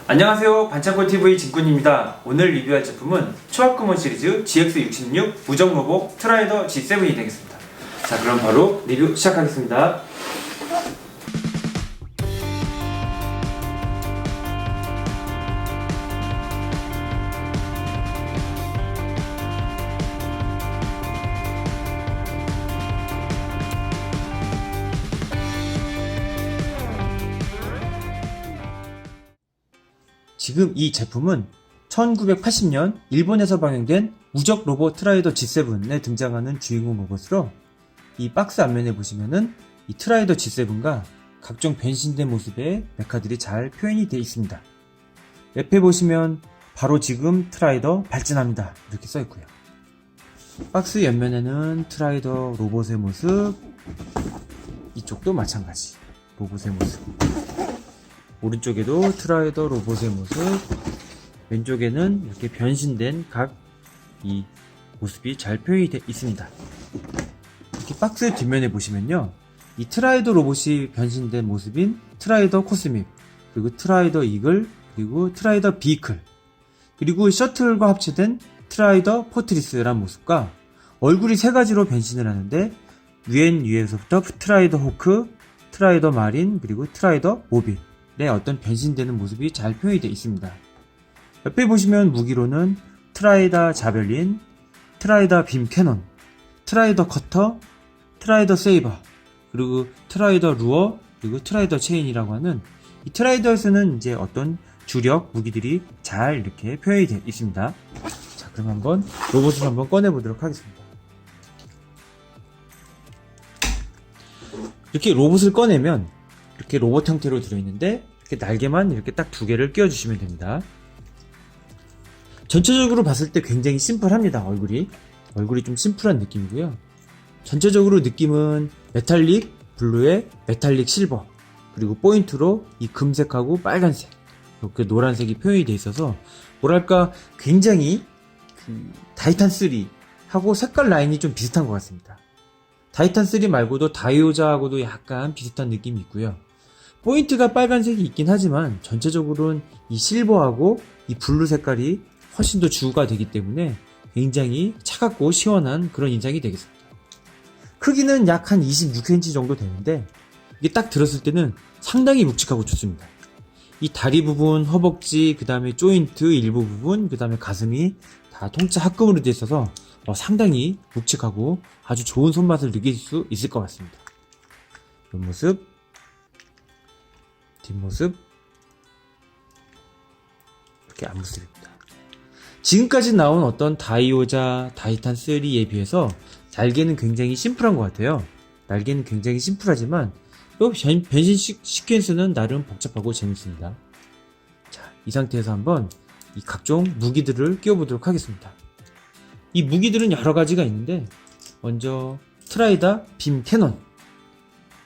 안녕하세요, 반창고TV 진꾼입니다. 오늘 리뷰할 제품은 초합금원 시리즈 GX66 무정 로봇 트라이더 G7이 되겠습니다. 자, 그럼 바로 리뷰 시작하겠습니다. 지금 이 제품은 1980년 일본에서 방영된 무적 로봇 트라이더 G7에 등장하는 주인공 로봇으로, 이 박스 앞면에 보시면은 이 트라이더 G7과 각종 변신된 모습의 메카들이 잘 표현이 되어 있습니다. 옆에 보시면 바로 지금 트라이더 발진합니다 이렇게 써 있고요. 박스 옆면에는 트라이더 로봇의 모습, 이쪽도 마찬가지 로봇의 모습, 오른쪽에도 트라이더 로봇의 모습, 왼쪽에는 이렇게 변신된 각 이 모습이 잘 표현이 되어 있습니다. 이렇게 박스 뒷면에 보시면요, 이 트라이더 로봇이 변신된 모습인 트라이더 코스믹, 그리고 트라이더 이글, 그리고 트라이더 비클, 그리고 셔틀과 합체된 트라이더 포트리스란 모습과 얼굴이 세 가지로 변신을 하는데, 위에서부터 트라이더 호크, 트라이더 마린, 그리고 트라이더 모빌의 어떤 변신되는 모습이 잘 표현이 되어 있습니다. 옆에 보시면 무기로는 트라이더 자벨린, 트라이더 빔 캐논, 트라이더 커터, 트라이더 세이버, 그리고 트라이더 루어, 그리고 트라이더 체인이라고 하는 이 트라이더에서는 이제 어떤 주력 무기들이 잘 이렇게 표현이 되어 있습니다. 자, 그럼 한번 로봇을 한번 꺼내 보도록 하겠습니다. 이렇게 로봇을 꺼내면 이렇게 로봇 형태로 들어있는데, 이렇게 날개만 이렇게 딱 두 개를 끼워주시면 됩니다. 전체적으로 봤을 때 굉장히 심플합니다. 얼굴이 좀 심플한 느낌이고요. 전체적으로 느낌은 메탈릭 블루에 메탈릭 실버, 그리고 포인트로 이 금색하고 빨간색, 이렇게 노란색이 표현이 되어 있어서 뭐랄까 굉장히 타이탄3 하고 색깔 라인이 좀 비슷한 것 같습니다. 타이탄3 말고도 다이오자하고도 약간 비슷한 느낌이 있고요. 포인트가 빨간색이 있긴 하지만 전체적으로는 이 실버하고 이 블루 색깔이 훨씬 더 주가 되기 때문에 굉장히 차갑고 시원한 그런 인상이 되겠습니다. 크기는 약 한 26cm 정도 되는데, 이게 딱 들었을 때는 상당히 묵직하고 좋습니다. 이 다리 부분, 허벅지, 그 다음에 조인트 일부 부분, 그 다음에 가슴이 다 통째 합금으로 되어 있어서 상당히 묵직하고 아주 좋은 손맛을 느낄 수 있을 것 같습니다. 옆모습, 뒷모습, 이렇게 앞모습입니다. 지금까지 나온 어떤 다이오자, 타이탄3에 비해서 날개는 굉장히 심플한 것 같아요. 날개는 굉장히 심플하지만 또 변신 시퀀스는 나름 복잡하고 재밌습니다. 자, 이 상태에서 한번 이 각종 무기들을 끼워보도록 하겠습니다. 이 무기들은 여러 가지가 있는데, 먼저 트라이더 빔 캐논,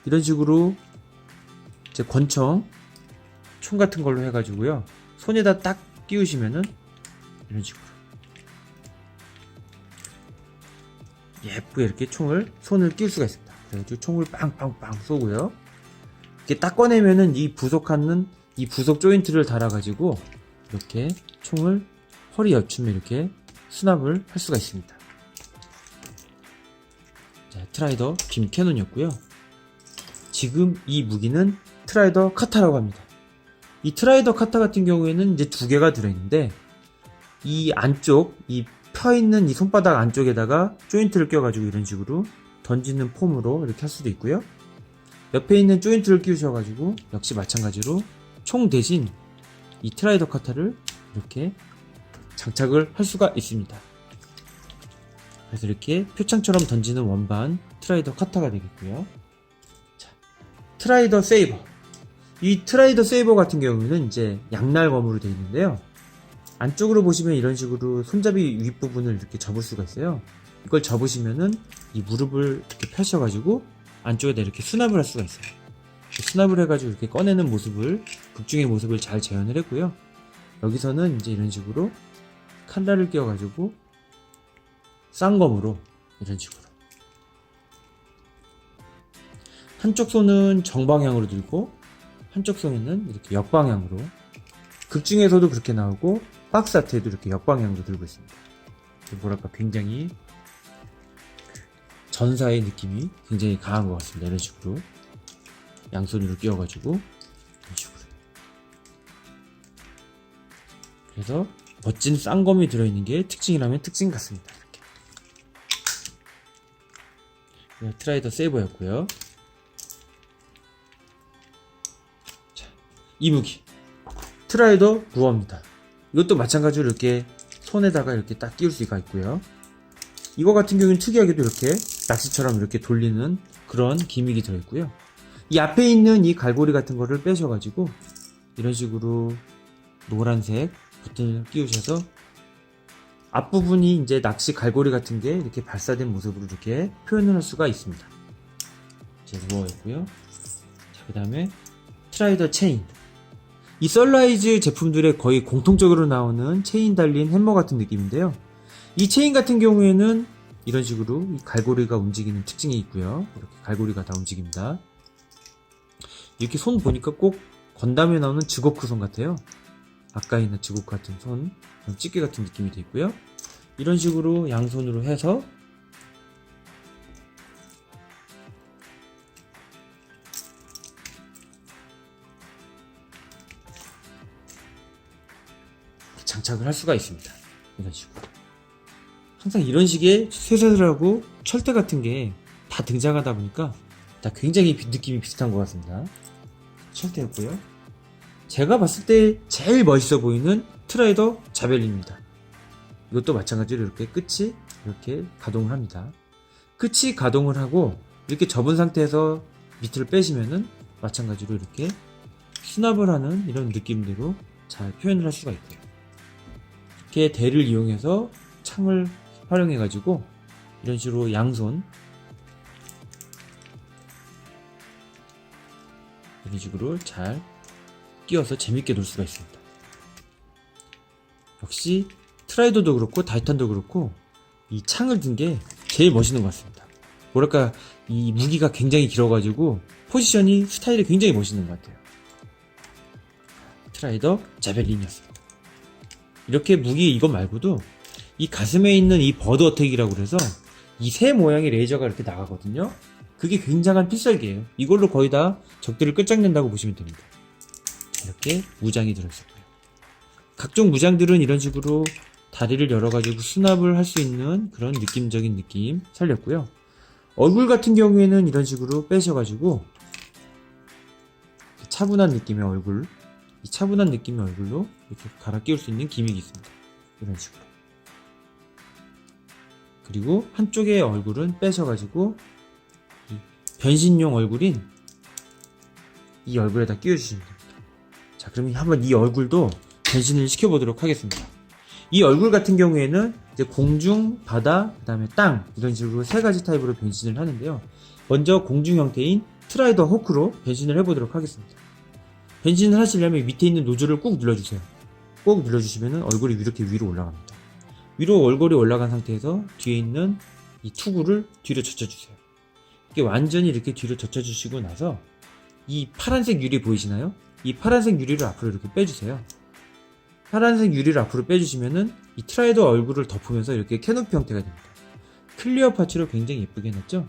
이런 식으로 이제 권총, 총 같은 걸로 해가지고요, 손에다 딱 끼우시면은 이런 식으로 예쁘게 이렇게 손을 끼울 수가 있습니다. 그래가지고 총을 빵빵빵 쏘고요, 이렇게 딱 꺼내면은 이 부속 조인트를 달아가지고 이렇게 총을 허리 여춤에 이렇게 수납을 할 수가 있습니다. 자, 트라이더 빔 캐논이었고요. 지금 이 무기는 트라이더 카타라고 합니다. 이 트라이더 카타 같은 경우에는 이제 두 개가 들어있는데, 이 안쪽, 이 펴있는 이 손바닥 안쪽에다가 조인트를 껴가지고 이런 식으로 던지는 폼으로 이렇게 할 수도 있고요. 옆에 있는 조인트를 끼우셔가지고 역시 마찬가지로 총 대신 이 트라이더 카타를 이렇게 장착을 할 수가 있습니다. 그래서 이렇게 표창처럼 던지는 원반 트라이더 카타가 되겠고요. 자, 트라이더 세이버. 이 트라이더 세이버 같은 경우는 이제 양날검으로 되어 있는데요. 안쪽으로 보시면 이런 식으로 손잡이 윗부분을 이렇게 접을 수가 있어요. 이걸 접으시면은 이 무릎을 이렇게 펴셔가지고 안쪽에다 이렇게 수납을 할 수가 있어요. 수납을 해가지고 이렇게 꺼내는 모습을, 극중의 모습을 잘 재현을 했고요. 여기서는 이제 이런 식으로 칼날을 끼워가지고 쌍검으로 이런 식으로 한쪽 손은 정방향으로 들고 한쪽 손에는 이렇게 역방향으로 극 중에서도 그렇게 나오고 박스 아트에도 이렇게 역방향도 들고 있습니다. 뭐랄까 굉장히 전사의 느낌이 굉장히 강한 것 같습니다. 이런 식으로 양손으로 끼워가지고 이런 식으로. 그래서 멋진 쌍검이 들어있는 게 특징이라면 특징 같습니다. 이렇게. 트라이더 세이버였고요. 자, 이 무기 트라이더 루어입니다. 이것도 마찬가지로 이렇게 손에다가 이렇게 딱 끼울 수가 있고요. 이거 같은 경우는 특이하게도 이렇게 낚시처럼 이렇게 돌리는 그런 기믹이 들어있고요. 이 앞에 있는 이 갈고리 같은 거를 빼셔가지고 이런 식으로 노란색 버튼을 끼우셔서 앞부분이 이제 낚시 갈고리 같은 게 이렇게 발사된 모습으로 이렇게 표현을 할 수가 있습니다. 이제 루어였고요. 자, 그 다음에 트라이더 체인. 이 썰라이즈 제품들에 거의 공통적으로 나오는 체인 달린 해머 같은 느낌인데요. 이 체인 같은 경우에는 이런 식으로 이 갈고리가 움직이는 특징이 있고요. 이렇게 갈고리가 다 움직입니다. 이렇게 손 보니까 꼭 건담에 나오는 즈고크 손 같아요. 아까 있는 즈고크 같은 손, 찌개 같은 느낌이 돼 있고요. 이런 식으로 양손으로 해서 장착을 할 수가 있습니다. 이런 식으로. 항상 이런 식의 쇠사슬하고 철대 같은 게 다 등장하다 보니까 다 굉장히 느낌이 비슷한 것 같습니다. 철대였고요. 제가 봤을 때 제일 멋있어 보이는 트라이더 자벨린입니다. 이것도 마찬가지로 이렇게 끝이 이렇게 가동을 합니다. 끝이 가동을 하고 이렇게 접은 상태에서 밑을 빼시면은 마찬가지로 이렇게 수납을 하는 이런 느낌대로 잘 표현을 할 수가 있고요. 이렇게 대를 이용해서 창을 활용해 가지고 이런 식으로 양손 이런 식으로 잘 끼워서 재밌게 놀 수가 있습니다. 역시 트라이더도 그렇고 타이탄도 그렇고 이 창을 든 게 제일 멋있는 것 같습니다. 뭐랄까 이 무기가 굉장히 길어가지고 포지션이 스타일이 굉장히 멋있는 것 같아요. 트라이더 자벨린이었습니다. 이렇게 무기 이거 말고도 이 가슴에 있는 이 버드 어택이라고 그래서 이 새 모양의 레이저가 이렇게 나가거든요. 그게 굉장한 필살기예요. 이걸로 거의 다 적들을 끝장낸다고 보시면 됩니다. 이렇게 무장이 들어있었고요. 각종 무장들은 이런 식으로 다리를 열어가지고 수납을 할 수 있는 그런 느낌적인 느낌 살렸고요. 얼굴 같은 경우에는 이런 식으로 빼셔가지고 차분한 느낌의 얼굴, 이 차분한 느낌의 얼굴로 이렇게 갈아 끼울 수 있는 기믹이 있습니다. 이런 식으로. 그리고 한쪽의 얼굴은 빼셔가지고 이 변신용 얼굴인 이 얼굴에다 끼워주시면 됩니다. 자, 그러면 한번 이 얼굴도 변신을 시켜보도록 하겠습니다. 이 얼굴 같은 경우에는 이제 공중, 바다, 그 다음에 땅 이런 식으로 세 가지 타입으로 변신을 하는데요. 먼저 공중 형태인 트라이더 호크로 변신을 해보도록 하겠습니다. 변신을 하시려면 밑에 있는 노즐을 꾹 눌러주세요. 꾹 눌러주시면 얼굴이 이렇게 위로 올라갑니다. 위로 얼굴이 올라간 상태에서 뒤에 있는 이 투구를 뒤로 젖혀주세요. 이게 완전히 이렇게 뒤로 젖혀주시고 나서 이 파란색 유리 보이시나요? 이 파란색 유리를 앞으로 이렇게 빼주세요. 파란색 유리를 앞으로 빼주시면은 이 트라이더 얼굴을 덮으면서 이렇게 캐노피 형태가 됩니다. 클리어 파츠로 굉장히 예쁘게 해놨죠?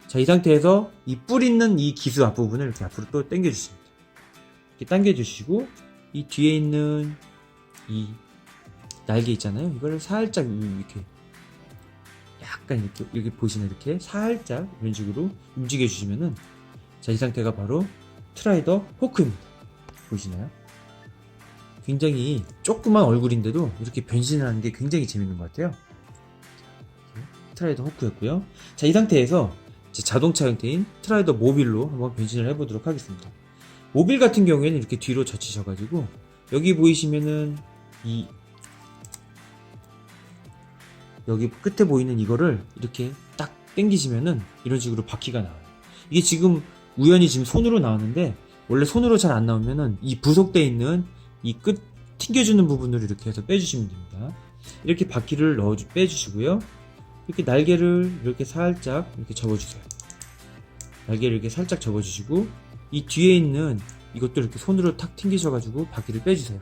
자, 이 상태에서 이 뿔 있는 이 기수 앞부분을 이렇게 앞으로 또 당겨주십니다. 이렇게 당겨주시고 이 뒤에 있는 이 날개 있잖아요. 이걸 살짝 이렇게 약간 이렇게 보시나요? 이렇게 살짝 이런 식으로 움직여 주시면은 자, 이 상태가 바로 트라이더 호크입니다. 보이시나요? 굉장히 조그만 얼굴인데도 이렇게 변신을 하는 게 굉장히 재밌는 것 같아요. 트라이더 호크였고요. 자, 이 상태에서 자동차 형태인 트라이더 모빌로 한번 변신을 해보도록 하겠습니다. 모빌 같은 경우에는 이렇게 뒤로 젖히셔가지고 여기 보이시면은 이 여기 끝에 보이는 이거를 이렇게 딱 당기시면은 이런 식으로 바퀴가 나와요. 이게 지금 우연히 지금 손으로 나왔는데 원래 손으로 잘 안 나오면은 이 부속되어 있는 이 끝 튕겨주는 부분으로 이렇게 해서 빼주시면 됩니다. 이렇게 바퀴를 빼주시고요. 이렇게 날개를 이렇게 살짝 이렇게 접어주세요. 날개를 이렇게 살짝 접어주시고 이 뒤에 있는 이것도 이렇게 손으로 탁 튕기셔가지고 바퀴를 빼주세요.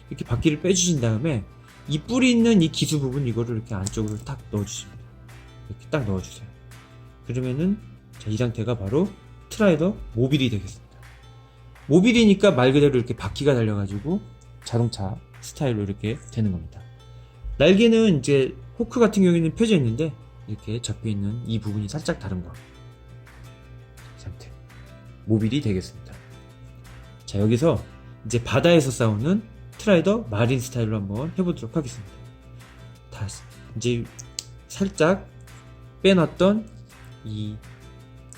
이렇게 바퀴를 빼주신 다음에 이 뿌리 있는 이 기수 부분 이거를 이렇게 안쪽으로 딱 넣어주십니다. 이렇게 딱 넣어주세요. 그러면은 자, 이 상태가 바로 트라이더 모빌이 되겠습니다. 모빌이니까 말 그대로 이렇게 바퀴가 달려가지고 자동차 스타일로 이렇게 되는 겁니다. 날개는 이제 호크 같은 경우에는 펴져 있는데 이렇게 잡혀 있는 이 부분이 살짝 다른 거. 이 상태. 모빌이 되겠습니다. 자, 여기서 이제 바다에서 싸우는 트라이더 마린 스타일로 한번 해보도록 하겠습니다. 다시 이제 살짝 빼놨던 이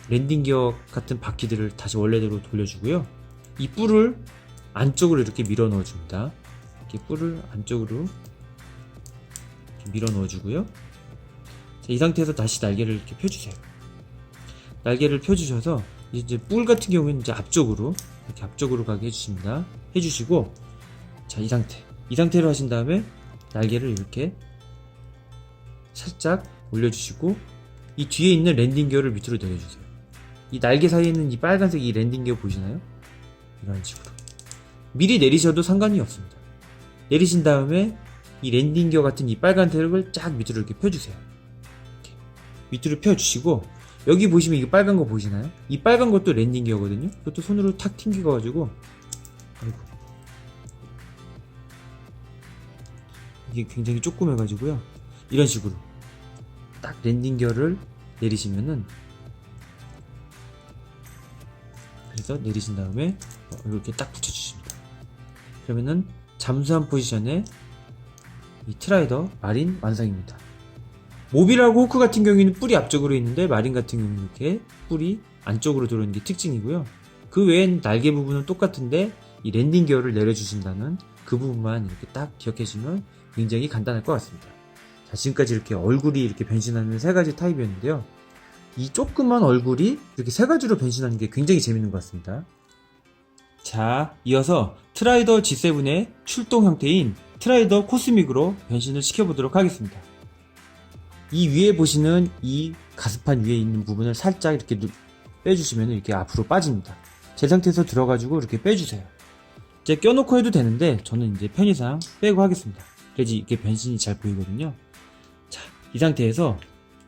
랜딩 기어 같은 바퀴들을 다시 원래대로 돌려주고요. 이 뿔을 안쪽으로 이렇게 밀어 넣어줍니다. 이렇게 뿔을 안쪽으로 이렇게 밀어 넣어주고요. 자, 이 상태에서 다시 날개를 이렇게 펴주세요. 날개를 펴주셔서 이제 뿔 같은 경우에는 이제 앞쪽으로 이렇게 앞쪽으로 가게 해주십니다. 해주시고, 자, 이 상태로 하신 다음에 날개를 이렇게 살짝 올려주시고 이 뒤에 있는 랜딩 기어를 밑으로 내려주세요. 이 날개 사이에 있는 이 빨간색 이 랜딩 기어 보시나요? 이런 식으로 미리 내리셔도 상관이 없습니다. 내리신 다음에 이 랜딩 기어 같은 이 빨간 탭을 쫙 밑으로 이렇게 펴주세요. 이렇게 밑으로 펴주시고, 여기 보시면 이거 빨간 거 보시나요? 이 빨간 것도 랜딩 기어거든요. 이것도 손으로 탁 튕겨가지고, 아이고, 이게 굉장히 조그매가지고요. 이런 식으로 딱 랜딩 기어를 내리시면은, 그래서 내리신 다음에 이렇게 딱 붙여주십니다. 그러면은 잠수한 포지션에 이 트라이더 마린 완성입니다. 모빌하고 호크 같은 경우에는 뿔이 앞쪽으로 있는데 마린 같은 경우는 이렇게 뿔이 안쪽으로 들어오는 게 특징이고요. 그 외엔 날개 부분은 똑같은데 이 랜딩 기어를 내려주신다는 그 부분만 이렇게 딱 기억해주면 굉장히 간단할 것 같습니다. 자, 지금까지 이렇게 얼굴이 이렇게 변신하는 세 가지 타입이었는데요. 이 조그만 얼굴이 이렇게 세 가지로 변신하는 게 굉장히 재밌는 것 같습니다. 자, 이어서 트라이더 G7의 출동 형태인 트라이더 코스믹으로 변신을 시켜보도록 하겠습니다. 이 위에 보시는 이 가스판 위에 있는 부분을 살짝 이렇게 빼주시면 이렇게 앞으로 빠집니다. 제 상태에서 들어가지고 이렇게 빼주세요. 이제 껴놓고 해도 되는데 저는 이제 편의상 빼고 하겠습니다. 그래야지 이렇게 변신이 잘 보이거든요. 자, 이 상태에서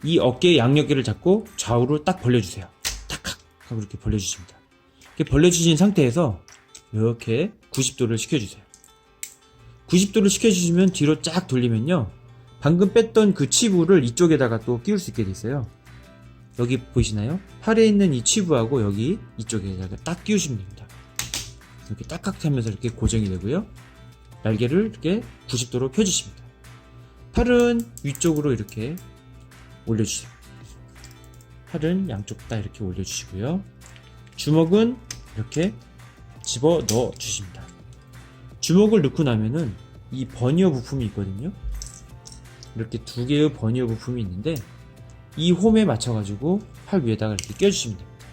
이 어깨 양옆개를 잡고 좌우로 딱 벌려주세요. 탁탁 하고 이렇게 벌려주십니다. 이렇게 벌려주신 상태에서 이렇게 90도를 시켜주세요. 90도를 시켜주시면 뒤로 쫙 돌리면요, 방금 뺐던 그 치부를 이쪽에다가 또 끼울 수 있게 돼 있어요. 여기 보이시나요? 팔에 있는 이 치부하고 여기 이쪽에다가 딱 끼우시면 됩니다. 이렇게 딱딱 하면서 이렇게 고정이 되고요. 날개를 이렇게 90도로 펴주십니다. 팔은 위쪽으로 이렇게 올려주세요. 팔은 양쪽 다 이렇게 올려주시고요. 주먹은 이렇게 집어 넣어 주십니다. 주먹을 넣고 나면은 이 버니어 부품이 있거든요. 이렇게 두 개의 버니어 부품이 있는데 이 홈에 맞춰가지고 팔 위에다가 이렇게 껴주시면 됩니다.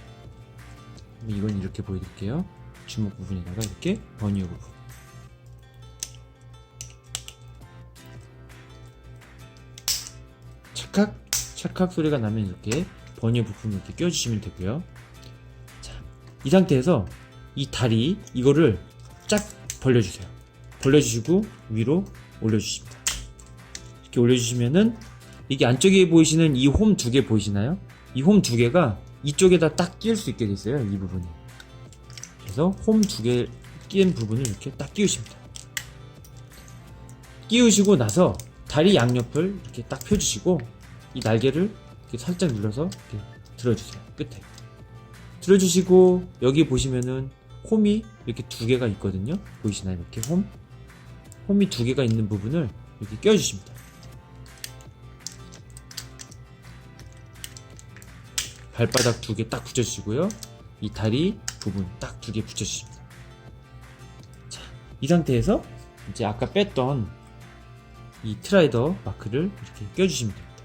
이건 이렇게 보여드릴게요. 주먹 부분에다가 이렇게 버니어 부분. 찰칵 찰칵 소리가 나면 이렇게 버니어 부품을 이렇게 껴주시면 되고요. 자, 이 상태에서 이 다리 이거를 쫙 벌려주세요. 벌려주시고 위로 올려주십니다. 이렇게 올려주시면은 이게 안쪽에 보이시는 이 홈 두 개 보이시나요? 이 홈 두 개가 이쪽에다 딱 끼울 수 있게 돼 있어요. 이 부분이. 그래서 홈 두 개 끼운 부분을 이렇게 딱 끼우십니다. 끼우시고 나서 다리 양옆을 이렇게 딱 펴주시고 이 날개를 이렇게 살짝 눌러서 이렇게 들어주세요. 끝에 들어주시고 여기 보시면은 홈이 이렇게 두 개가 있거든요. 보이시나요? 이렇게 홈이 두 개가 있는 부분을 이렇게 껴주십니다. 발바닥 두 개 딱 붙여주시고요. 이 다리 부분 딱 두 개 붙여주십니다. 자, 이 상태에서 이제 아까 뺐던 이 트라이더 마크를 이렇게 껴주시면 됩니다.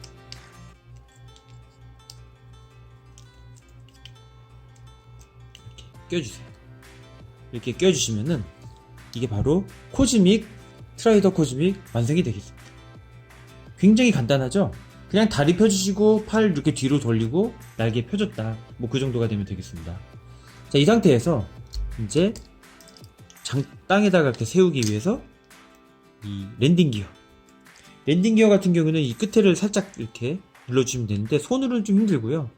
이렇게 껴주세요. 이렇게 껴주시면은 이게 바로 코즈믹 트라이더 코즈믹 완성이 되겠습니다. 굉장히 간단하죠? 그냥 다리 펴주시고 팔 이렇게 뒤로 돌리고 날개 펴줬다, 뭐 그 정도가 되면 되겠습니다. 자, 이 상태에서 이제 땅에다가 이렇게 세우기 위해서 이 랜딩 기어. 랜딩 기어 같은 경우는 이 끝에를 살짝 이렇게 눌러주시면 되는데 손으로는 좀 힘들고요.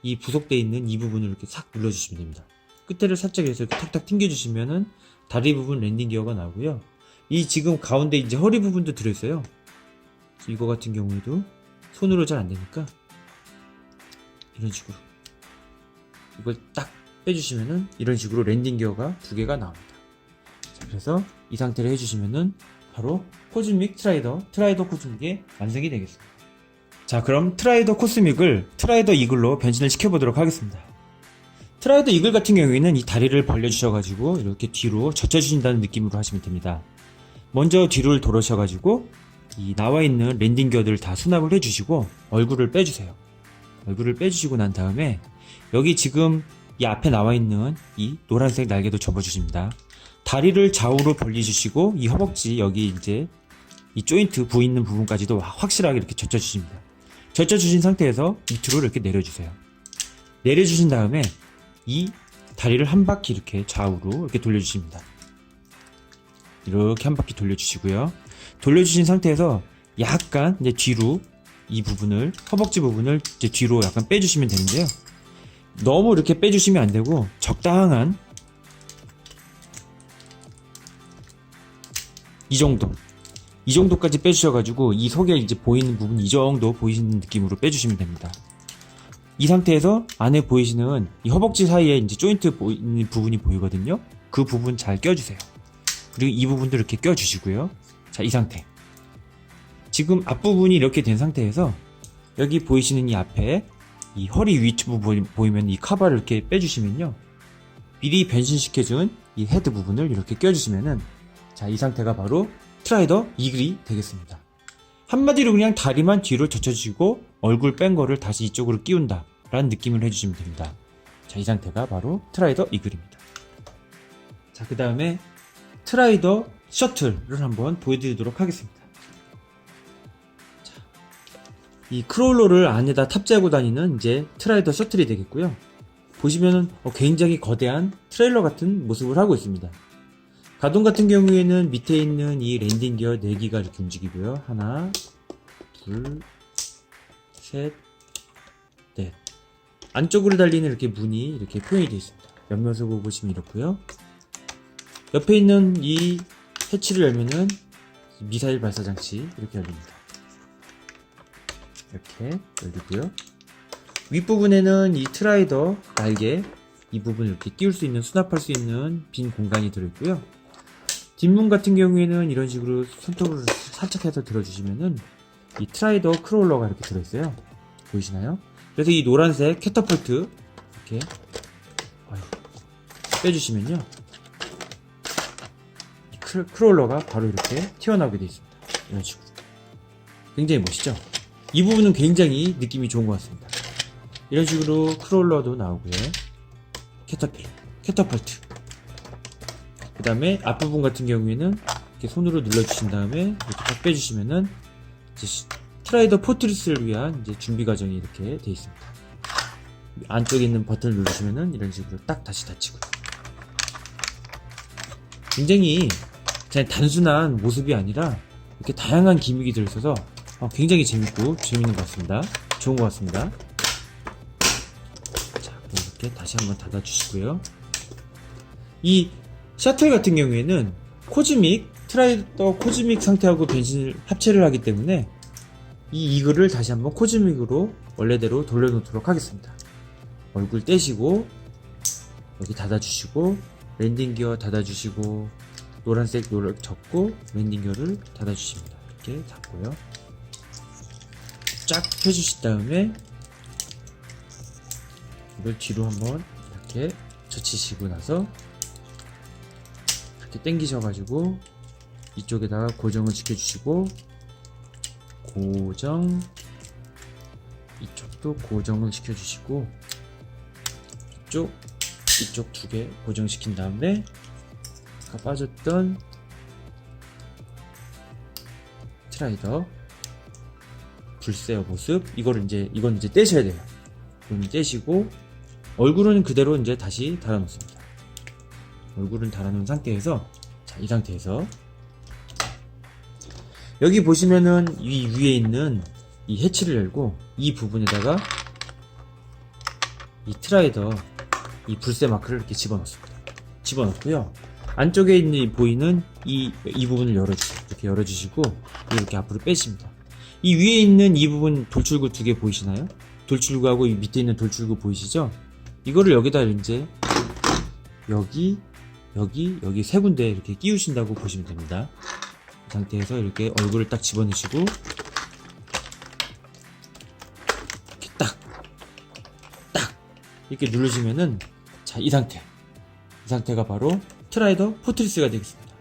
이 부속되어 있는 이 부분을 이렇게 싹 눌러주시면 됩니다. 끝에를 살짝 해서 이렇게 탁탁 튕겨주시면은 다리 부분 랜딩 기어가 나오고요. 이 지금 가운데 이제 허리 부분도 들어있어요. 이거 같은 경우에도 손으로 잘 안되니까 이런 식으로 이걸 딱 빼주시면은 이런 식으로 랜딩 기어가 두 개가 나옵니다. 자, 그래서 이 상태로 해주시면은 바로 코즈믹 트라이더 코즈믹의 완성이 되겠습니다. 자, 그럼 트라이더 코스믹을 트라이더 이글로 변신을 시켜보도록 하겠습니다. 트라이더 이글 같은 경우에는 이 다리를 벌려주셔가지고 이렇게 뒤로 젖혀주신다는 느낌으로 하시면 됩니다. 먼저 뒤를 돌으셔가지고 이 나와있는 랜딩 기어들을 다 수납을 해주시고 얼굴을 빼주세요. 얼굴을 빼주시고 난 다음에 여기 지금 이 앞에 나와있는 이 노란색 날개도 접어주십니다. 다리를 좌우로 벌리주시고 이 허벅지 여기 이제 이 조인트 부있는 부분까지도 확실하게 이렇게 젖혀주십니다. 젖혀주신 상태에서 밑으로 이렇게 내려주세요. 내려주신 다음에 이 다리를 한 바퀴 이렇게 좌우로 이렇게 돌려주십니다. 이렇게 한 바퀴 돌려주시고요. 돌려주신 상태에서 약간 이제 뒤로 이 부분을 허벅지 부분을 이제 뒤로 약간 빼주시면 되는데요. 너무 이렇게 빼주시면 안 되고 적당한 이 정도까지 빼주셔가지고 이 속에 이제 보이는 부분 이 정도 보이시는 느낌으로 빼주시면 됩니다. 이 상태에서 안에 보이시는 이 허벅지 사이에 이제 조인트 보이는 부분이 보이거든요. 그 부분 잘 껴주세요. 그리고 이 부분도 이렇게 껴주시고요. 자, 이 상태. 지금 앞부분이 이렇게 된 상태에서 여기 보이시는 이 앞에 이 허리 위쪽 보이면 이 카바를 이렇게 빼주시면요. 미리 변신시켜준 이 헤드 부분을 이렇게 껴주시면은 자, 이 상태가 바로 트라이더 이글이 되겠습니다. 한마디로 그냥 다리만 뒤로 젖혀주시고 얼굴 뺀 거를 다시 이쪽으로 끼운다 라는 느낌을 해주시면 됩니다. 자, 이 상태가 바로 트라이더 이글입니다. 자, 그 다음에 트라이더 셔틀을 한번 보여드리도록 하겠습니다. 자, 이 크롤러를 안에다 탑재하고 다니는 이제 트라이더 셔틀이 되겠고요. 보시면은 굉장히 거대한 트레일러 같은 모습을 하고 있습니다. 가동 같은 경우에는 밑에 있는 이 랜딩 기어 4기가 이렇게 움직이고요. 하나, 둘, 셋, 넷. 안쪽으로 달리는 이렇게 문이 이렇게 표현이 되어 있습니다. 옆모습을 보시면 이렇고요. 옆에 있는 이 해치를 열면은 미사일 발사 장치 이렇게 열립니다. 이렇게 열리고요. 윗부분에는 이 트라이더 날개 이 부분을 이렇게 끼울 수 있는 수납할 수 있는 빈 공간이 들어있고요. 뒷문 같은 경우에는 이런 식으로 손톱을 살짝 해서 들어주시면은 이 트라이더 크롤러가 이렇게 들어있어요. 보이시나요? 그래서 이 노란색 캐터펄트 이렇게 빼주시면요. 이 크롤러가 바로 이렇게 튀어나오게 되어 있습니다. 이런 식으로. 굉장히 멋있죠? 이 부분은 굉장히 느낌이 좋은 것 같습니다. 이런 식으로 크롤러도 나오고요. 캐터펄트. 그 다음에 앞부분 같은 경우에는 이렇게 손으로 눌러주신 다음에 이렇게 딱 빼주시면은 이제 트라이더 포트리스를 위한 이제 준비 과정이 이렇게 되어 있습니다. 안쪽에 있는 버튼을 누르시면은 이런 식으로 딱 다시 닫히고요. 굉장히 그냥 단순한 모습이 아니라 이렇게 다양한 기믹이 들어있어서 굉장히 재밌고 재밌는 것 같습니다. 좋은 것 같습니다. 자, 이렇게 다시 한번 닫아주시고요. 이 셔틀 같은 경우에는 트라이더 코즈믹 상태하고 변신을 합체를 하기 때문에 이 이글을 다시 한번 코즈믹으로 원래대로 돌려놓도록 하겠습니다. 얼굴 떼시고 여기 닫아주시고 랜딩 기어 닫아주시고 노란색 노력 접고 랜딩 기어를 닫아주십니다. 이렇게 잡고요. 쫙 펴주신 다음에 이걸 뒤로 한번 이렇게 젖히시고 나서 이렇게 당기셔가지고 이쪽에다가 고정을 시켜주시고 고정, 이쪽도 고정을 시켜주시고 이쪽 두 개 고정시킨 다음에 아까 빠졌던 트라이더 불세어 모습 이건 이제 떼셔야 돼요. 이건 떼시고 얼굴은 그대로 이제 다시 달아놓습니다. 얼굴은 달아놓은 상태에서 자, 이 상태에서 여기 보시면은 이 위에 있는 이 해치를 열고 이 부분에다가 이 트라이더 이 불새 마크를 이렇게 집어넣습니다. 집어넣고요. 안쪽에 있는 보이는 이 부분을 열어주세요. 이렇게 열어주시고 이렇게 앞으로 빼십니다. 이 위에 있는 이 부분 돌출구 2개 보이시나요? 돌출구하고 이 밑에 있는 돌출구 보이시죠? 이거를 여기다 이제 여기 3군데 이렇게 끼우신다고 보시면 됩니다. 이 상태에서 이렇게 얼굴을 딱 집어넣으시고 이렇게 딱 이렇게 누르시면은 자, 이 상태가 바로 트라이더 포트리스가 되겠습니다.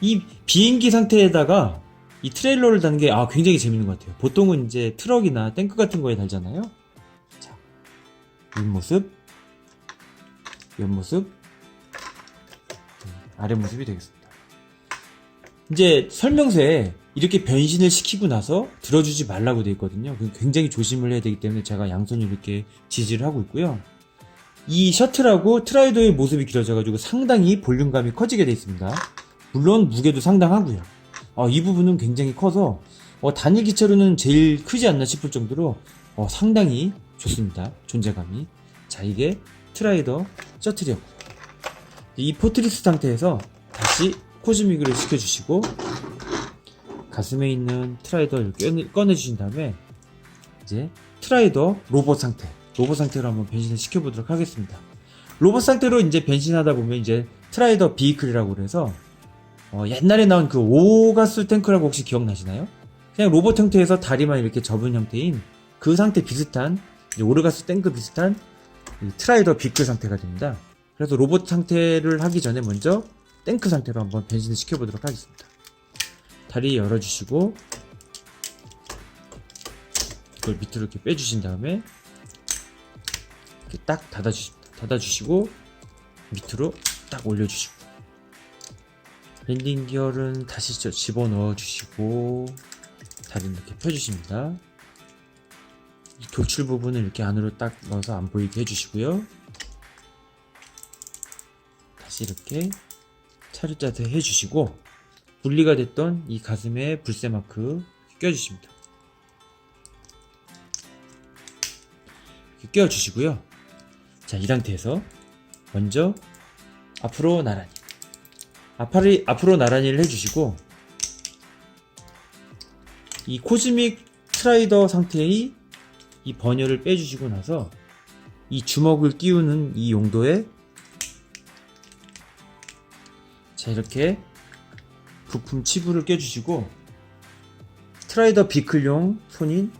이 비행기 상태에다가 이 트레일러를 다는 게 굉장히 재밌는 것 같아요. 보통은 이제 트럭이나 탱크 같은 거에 달잖아요. 자, 윗모습, 옆모습, 아랫모습이 되겠습니다. 이제 설명서에 이렇게 변신을 시키고 나서 들어주지 말라고 되어 있거든요. 굉장히 조심을 해야 되기 때문에 제가 양손을 이렇게 지지를 하고 있고요. 이 셔틀하고 트라이더의 모습이 길어져가지고 상당히 볼륨감이 커지게 되어 있습니다. 물론 무게도 상당하고요. 이 부분은 굉장히 커서 단일 기체로는 제일 크지 않나 싶을 정도로 상당히 좋습니다. 존재감이. 자, 이게 트라이더 셔틀이었고요. 이 포트리스 상태에서 다시 코즈믹을 시켜주시고 가슴에 있는 트라이더를 꺼내주신 다음에 이제 트라이더 로봇 상태로 한번 변신을 시켜보도록 하겠습니다. 로봇 상태로 이제 변신하다 보면 이제 트라이더 비이클이라고 그래서 옛날에 나온 그 오가스 탱크라고 혹시 기억나시나요? 그냥 로봇 형태에서 다리만 이렇게 접은 형태인 그 상태 비슷한 오르가스 탱크 비슷한 트라이더 비클 상태가 됩니다. 그래서 로봇 상태를 하기 전에 먼저 탱크 상태로 한번 변신을 시켜보도록 하겠습니다. 다리 열어주시고 이걸 밑으로 이렇게 빼주신 다음에 이렇게 딱 닫아주십니다. 닫아주시고 밑으로 딱 올려주시고 랜딩 기어는 다시 집어넣어 주시고 다리는 이렇게 펴주십니다. 이 돌출 부분을 이렇게 안으로 딱 넣어서 안 보이게 해주시고요. 다시 이렇게 차렷자세 해주시고 분리가 됐던 이 가슴에 불새 마크 껴주십니다. 이렇게 껴주시고요. 자, 이 상태에서 먼저 앞으로 나란히를 해주시고 이 코즈믹 트라이더 상태의 이 버녀를 빼주시고 나서 이 주먹을 끼우는 이 용도에 자, 이렇게 부품 치부를 껴주시고 트라이더 비클용 손인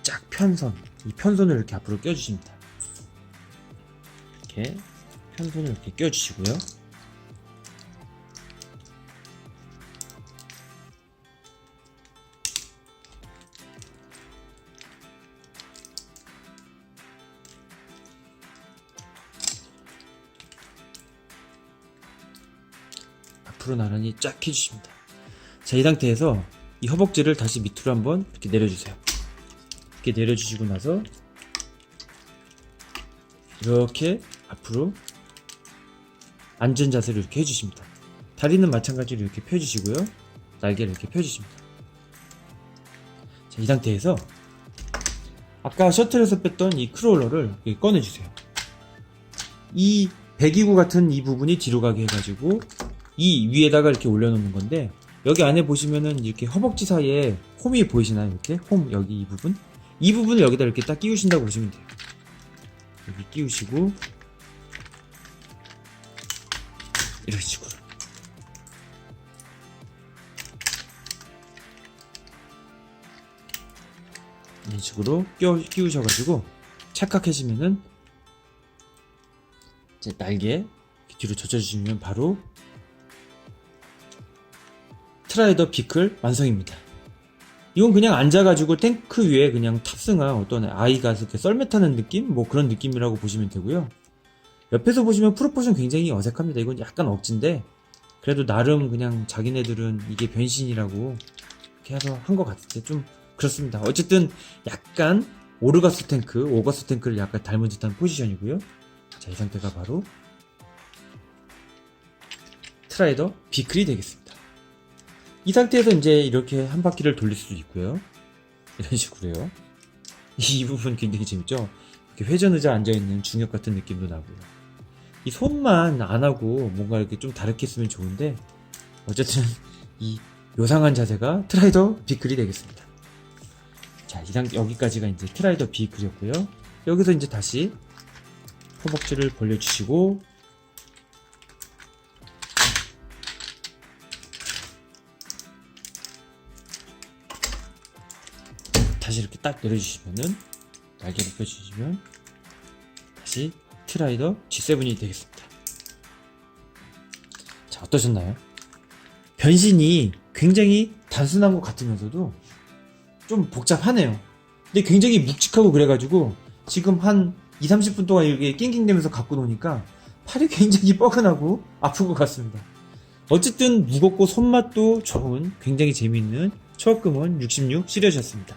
짝 편선, 이 편선을 이렇게 앞으로 껴주십니다. 이렇게 편선을 이렇게 껴주시고요. 앞으로 나란히 쫙 해주십니다. 자, 이 상태에서 이 허벅지를 다시 밑으로 한번 이렇게 내려주세요. 이렇게 내려주시고 나서 이렇게 앞으로 앉은 자세로 이렇게 해주십니다. 다리는 마찬가지로 이렇게 펴주시고요. 날개를 이렇게 펴주십니다. 자, 이 상태에서 아까 셔틀에서 뺐던 이 크롤러를 이렇게 꺼내주세요. 이 배기구 같은 이 부분이 뒤로 가게 해가지고 이 위에다가 이렇게 올려놓는 건데 여기 안에 보시면은 이렇게 허벅지 사이에 홈이 보이시나요? 이렇게 홈 여기 이 부분을 여기다 이렇게 딱 끼우신다고 보시면 돼요. 여기 끼우시고 이런 식으로 이런 식으로 끼우셔가지고 착각하시면은 이제 날개 뒤로 젖혀주시면 바로 트라이더 비클 완성입니다. 이건 그냥 앉아가지고 탱크 위에 그냥 탑승한 어떤 아이가 이렇게 썰매 타는 느낌? 뭐 그런 느낌이라고 보시면 되고요. 옆에서 보시면 프로포션 굉장히 어색합니다. 이건 약간 억지인데 그래도 나름 그냥 자기네들은 이게 변신이라고 이렇게 해서 한 것 같은데 좀 그렇습니다. 어쨌든 약간 오가스 탱크를 약간 닮은 듯한 포지션이고요. 자, 이 상태가 바로 트라이더 비클이 되겠습니다. 이 상태에서 이제 이렇게 한 바퀴를 돌릴 수도 있고요. 이런 식으로요. 이 부분 굉장히 재밌죠? 이렇게 회전의자 앉아있는 중역 같은 느낌도 나고요. 이 손만 안 하고 뭔가 이렇게 좀 다르게 쓰면 좋은데, 어쨌든 이 요상한 자세가 트라이더 비클이 되겠습니다. 자, 여기까지가 이제 트라이더 비클이었고요. 여기서 이제 다시 허벅지를 벌려주시고, 다시 이렇게 딱 내려주시면은, 날개를 펴주시면 다시 트라이더 G7이 되겠습니다. 자, 어떠셨나요? 변신이 굉장히 단순한 것 같으면서도 좀 복잡하네요. 근데 굉장히 묵직하고 그래가지고 지금 한 20-30분 동안 이렇게 낑낑대면서 갖고 노니까 팔이 굉장히 뻐근하고 아픈 것 같습니다. 어쨌든 무겁고 손맛도 좋은 굉장히 재미있는 초합금원 66 시리즈였습니다.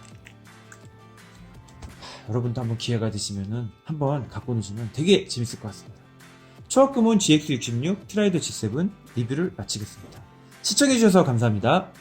여러분도 한번 기회가 되시면은 한번 갖고 노시면 되게 재밌을 것 같습니다. 초합금원 GX66 트라이더 G7 리뷰를 마치겠습니다. 시청해주셔서 감사합니다.